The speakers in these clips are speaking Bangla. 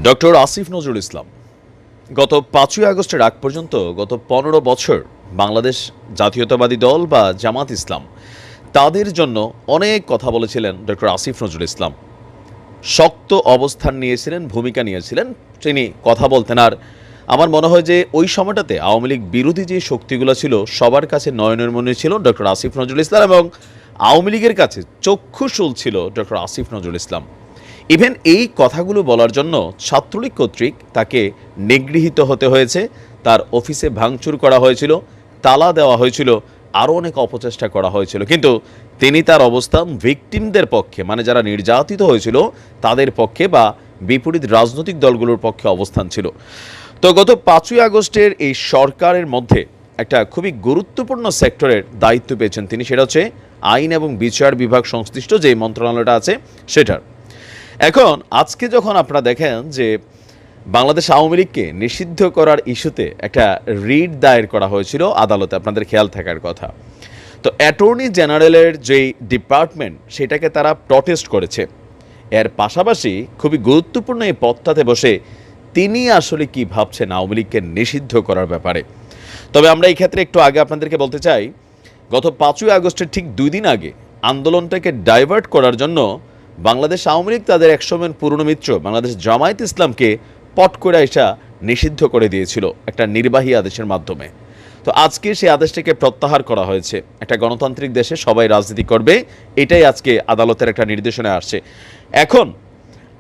ডক্টর আসিফ নজরুল ইসলাম গত ৫ই আগস্টের আগ পর্যন্ত গত ১৫ বছর বাংলাদেশ জাতীয়তাবাদী দল বা জামাত ইসলাম তাদের জন্য অনেক কথা বলেছিলেন ডক্টর আসিফ নজরুল ইসলাম। শক্ত অবস্থান নিয়েছিলেন, ভূমিকা নিয়েছিলেন, তিনি কথা বলতেন। আর আমার মনে হয় যে ওই সময়টাতে আওয়ামী লীগ বিরোধী যে শক্তিগুলো ছিল সবার কাছে নয়নের মনে ছিল ডক্টর আসিফ নজরুল ইসলাম, এবং আওয়ামী লীগের কাছে চক্ষুশূল ছিল ডক্টর আসিফ নজরুল ইসলাম। ইভেন এই কথাগুলো বলার জন্য ছাত্রলীগ কর্তৃক তাকে নিগৃহীত হতে হয়েছে, তার অফিসে ভাঙচুর করা হয়েছিল, তালা দেওয়া হয়েছিল, আরও অনেক অপচেষ্টা করা হয়েছিল, কিন্তু তিনি তার অবস্থান ভিকটিমদের পক্ষে, মানে যারা নির্যাতিত হয়েছিল তাদের পক্ষে বা বিপরীত রাজনৈতিক দলগুলোর পক্ষে অবস্থান ছিল। তো গত ৫ই আগস্টের এই সরকারের মধ্যে একটা খুবই গুরুত্বপূর্ণ সেক্টরের দায়িত্ব পেয়েছেন তিনি, সেটা হচ্ছে আইন এবং বিচার বিভাগ সংশ্লিষ্ট যে মন্ত্রণালয়টা আছে সেটার। এখন আজকে যখন আপনারা দেখেন যে বাংলাদেশ আওয়ামী লীগকে নিষিদ্ধ করার ইস্যুতে একটা রিট দায়ের করা হয়েছিল আদালতে, আপনাদের খেয়াল থাকার কথা। তো অ্যাটর্নি জেনারেলের যেই ডিপার্টমেন্ট সেটাকে তারা প্রটেস্ট করেছে। এর পাশাপাশি খুবই গুরুত্বপূর্ণ এই পদটাতে বসে তিনি আসলে কি ভাবছেন আওয়ামী লীগকে নিষিদ্ধ করার ব্যাপারে। তবে আমরা এই ক্ষেত্রে একটু আগে আপনাদেরকে বলতে চাই, গত ৫ই আগস্টের ঠিক ২ দিন আগে আন্দোলনটাকে ডাইভার্ট করার জন্য বাংলাদেশ আওয়ামী লীগ তাদের একসময়ের পুরনো মিত্র বাংলাদেশ জামায়াত ইসলামকে পট করে আইসা নিষিদ্ধ করে দিয়েছিল একটা নির্বাহী আদেশের মাধ্যমে। তো আজকে সেই আদেশটাকে প্রত্যাহার করা হয়েছে। একটা গণতান্ত্রিক দেশে সবাই রাজনীতি করবে, এটাই আজকে আদালতের একটা নির্দেশনা আসছে। এখন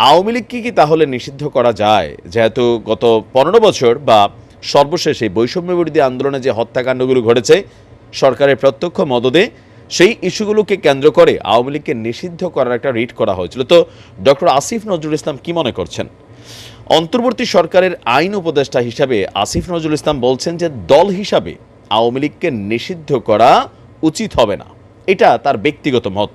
আওয়ামী লীগকে কি তাহলে নিষিদ্ধ করা যায়? যেহেতু গত ১৫ বছর বা সর্বশেষ এই বৈষম্য বিরোধী আন্দোলনে যে হত্যাকাণ্ডগুলো ঘটেছে সরকারের প্রত্যক্ষ মদদে, সেই ইস্যুগুলোকে কেন্দ্র করে আওয়ামী লীগকে নিষিদ্ধ করার একটা রিট করা হয়েছিল। তো ডক্টর আসিফ নজরুল ইসলাম কি মনে করছেন? অন্তর্বর্তী সরকারের আইন উপদেষ্টা হিসাবে আসিফ নজরুল ইসলাম বলছেন যে দল হিসাবে আওয়ামী লীগকে নিষিদ্ধ করা উচিত হবে না, এটা তার ব্যক্তিগত মত।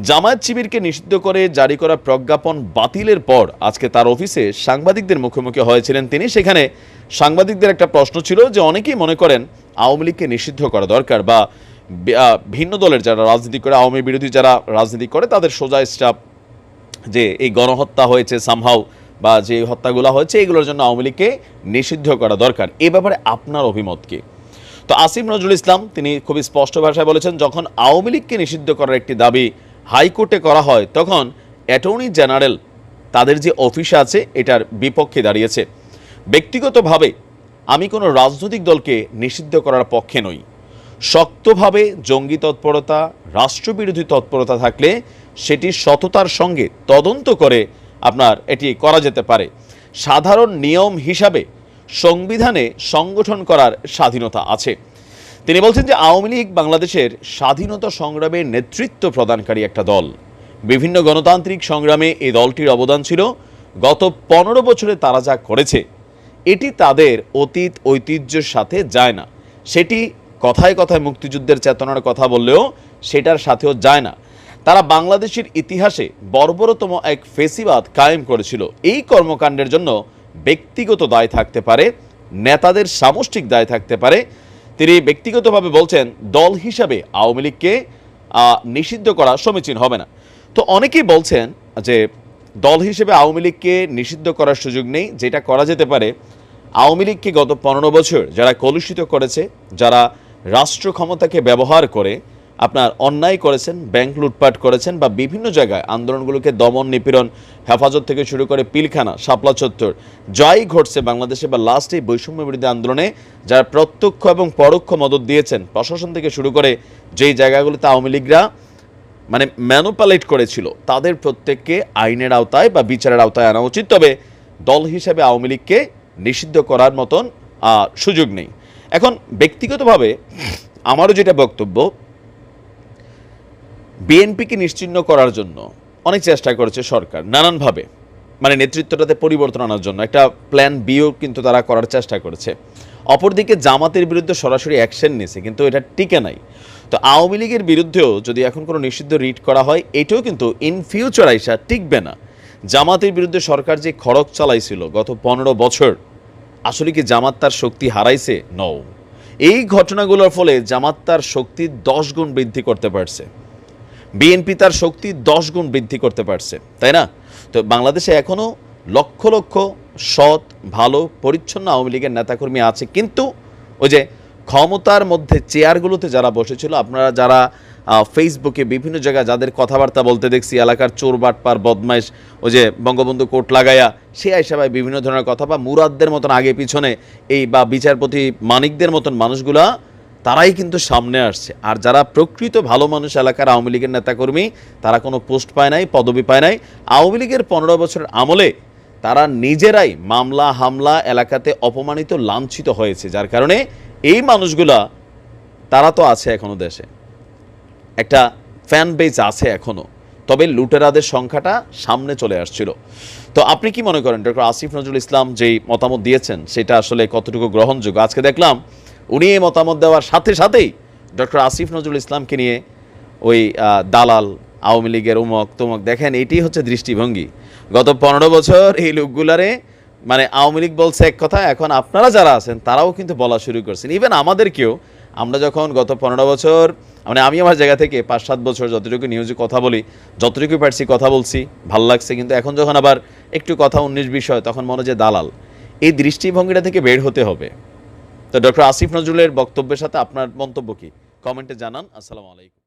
জামায়াত শিবিরকে নিষিদ্ধ করে জারি করা প্রজ্ঞাপন বাতিলের পর আজকে তার অফিসে সাংবাদিকদের মুখোমুখি হয়েছিলেন তিনি। সেখানে সাংবাদিকদের একটা প্রশ্ন ছিল যে অনেকেই মনে করেন আওয়ামী লীগকে নিষিদ্ধ করা দরকার, বা ভিন্ন দলের যারা রাজনীতি করে, আওয়ামী বিরোধী যারা রাজনীতি করে তাদের সোজা স্টাফ যে এই গণহত্যা হয়েছে সামহাও বা যে হত্যাগুলো হয়েছে এগুলোর জন্য আওয়ামী লীগকে নিষিদ্ধ করা দরকার। এ ব্যাপারে আপনার অভিমত কি? তো আসিফ নজরুল ইসলাম তিনি খুবই স্পষ্ট ভাষায় বলেছেন, যখন আওয়ামী লীগকে নিষিদ্ধ করার একটি দাবি হাইকোর্টে করা হয় তখন অ্যাটর্নি জেনারেল তাদের যে অফিস আছে এটার বিপক্ষে দাঁড়িয়েছে। ব্যক্তিগতভাবে আমি কোনো রাজনৈতিক দলকে নিষিদ্ধ করার পক্ষে নই। শক্তভাবে জঙ্গি তৎপরতা, রাষ্ট্রবিরোধী তৎপরতা থাকলে সেটি সততার সঙ্গে তদন্ত করে আপনার এটি করা যেতে পারে। সাধারণ নিয়ম হিসাবে সংবিধানে সংগঠন করার স্বাধীনতা আছে। তিনি বলছেন যে আওয়ামী লীগ বাংলাদেশের স্বাধীনতা সংগ্রামের নেতৃত্ব প্রদানকারী একটা দল। বিভিন্ন গণতান্ত্রিক সংগ্রামে এই দলটির অবদান ছিল। গত ১৫ বছরে তারা যা করেছে এটি তাদের অতীত ঐতিহ্যের সাথে যায় না। সেটি কথায় কথায় মুক্তিযুদ্ধের চেতনার কথা বললেও সেটার সাথেও যায় না। তারা বাংলাদেশের ইতিহাসে বর্বরতম এক ফেসিবাদ কায়েম করেছিল। এই কর্মকাণ্ডের জন্য ব্যক্তিগত দায় থাকতে পারে, নেতাদের সামষ্টিক দায় থাকতে পারে। তিনি ব্যক্তিগতভাবে বলছেন দল হিসাবে আওয়ামী লীগকে নিষিদ্ধ করা সমীচীন হবে না। তো অনেকেই বলছেন যে দল হিসেবে আওয়ামী লীগকে নিষিদ্ধ করার সুযোগ নেই। যেটা করা যেতে পারে, আওয়ামী লীগকে গত ১৫ বছর যারা কলুষিত করেছে, যারা রাষ্ট্র ক্ষমতাকে ব্যবহার করে আপনার অন্যায় করেছেন, ব্যাংক লুটপাট করেছেন বা বিভিন্ন জায়গায় আন্দোলনগুলোকে দমন নিপীড়ন, হেফাজত থেকে শুরু করে পিলখানা, শাপলা চত্বর যাই ঘটছে বাংলাদেশে বা লাস্ট এই বৈষম্য বিরোধী আন্দোলনে যারা প্রত্যক্ষ এবং পরোক্ষ মদত দিয়েছেন, প্রশাসন থেকে শুরু করে যেই জায়গাগুলোতে আওয়ামী লীগরা মানে ম্যানুপুলেট করেছিল, তাদের প্রত্যেককে আইনের আওতায় বা বিচারের আওতায় আনা উচিত। তবে দল হিসেবে আওয়ামী লীগকে নিষিদ্ধ করার মতন সুযোগ নেই। এখন ব্যক্তিগতভাবে আমারও যেটা বক্তব্য, বিএনপিকে নিশ্চিহ্ন করার জন্য অনেক চেষ্টা করেছে সরকার নানানভাবে, মানে নেতৃত্বটাতে পরিবর্তন আনার জন্য একটা প্ল্যান বিও কিন্তু তারা করার চেষ্টা করেছে। অপরদিকে জামাতের বিরুদ্ধে সরাসরি অ্যাকশন নিয়েছে, কিন্তু এটা টিকে নাই। তো আওয়ামী লীগের বিরুদ্ধেও যদি এখন কোনো নিষিদ্ধ রিট করা হয় এটাও কিন্তু ইন ফিউচার আইসা টিকবে না। জামাতের বিরুদ্ধে সরকার যে খড়গ চালাইছিল গত ১৫ বছর, আসলে কি জামাত তার শক্তি হারাইছে? নও। এই ঘটনাগুলোর ফলে জামাত তার শক্তি 10 গুণ বৃদ্ধি করতে পারছে, বিএনপি তার শক্তি 10 গুণ বৃদ্ধি করতে পারছে, তাই না? তো বাংলাদেশে এখনও লক্ষ লক্ষ সৎ ভালো পরিচ্ছন্ন আওয়ামী লীগের নেতাকর্মী আছে, কিন্তু ওই যে ক্ষমতার মধ্যে চেয়ারগুলোতে যারা বসেছিল, আপনারা যারা ফেসবুকে বিভিন্ন জায়গায় যাদের কথাবার্তা বলতে দেখছি, এলাকার চোর বাটপার বদমাইশ, ওই যে বঙ্গবন্ধু কোট লাগাইয়া সে আইসাবাই বিভিন্ন ধরনের কথা, বা মুরাদদের মতন আগে পিছনে এই বা বিচারপতি মানিকদের মতন মানুষগুলা তারাই কিন্তু সামনে আসছে। আর যারা প্রকৃত ভালো মানুষ এলাকার আওয়ামী লীগের নেতাকর্মী, তারা কোনো পোস্ট পায় নাই, পদবি পায় নাই। আওয়ামী লীগের 15 বছরের আমলে তারা নিজেরাই মামলা হামলা এলাকাতে অপমানিত লাঞ্ছিত হয়েছে, যার কারণে এই মানুষগুলা তারা তো আছে এখনো দেশে, একটা ফ্যান বেস আছে এখনো, তবে লুটেরাদের সংখ্যাটা সামনে চলে আসছিল। তো আপনি কি মনে করেন ডক্টর আসিফ নজরুল ইসলাম যেই মতামত দিয়েছেন সেটা আসলে কতটুকু গ্রহণযোগ্য? আজকে দেখলাম উনি এই মতামত দেওয়ার সাথে সাথেই ডক্টর আসিফ নজরুল ইসলামকে নিয়ে ওই দালাল আওয়ামী লীগের উমক তুমক, দেখেন এটি হচ্ছে দৃষ্টিভঙ্গি। গত 15 বছর এই লোকগুলারে মানে আওয়ামী লীগ বলছে এক কথা, এখন আপনারা যারা আছেন তারাও কিন্তু বলা শুরু করছেন। ইভেন আমাদেরকেও, আমরা যখন গত 15 বছর, মানে আমি আমার জায়গা থেকে 5-7 বছর যতটুকু নিউজে কথা বলি, যতটুকু পারছি কথা বলছি, ভাল লাগছে, কিন্তু এখন যখন আবার একটু কথা 19 বিষয়, তখন মনে যে দালাল, এই দৃষ্টিভঙ্গিটা থেকে বের হতে হবে। তো ডক্টর আসিফ নজরুলের বক্তব্যের সাথে আপনার মন্তব্য কি? কমেন্টে জানান। আসসালামু আলাইকুম।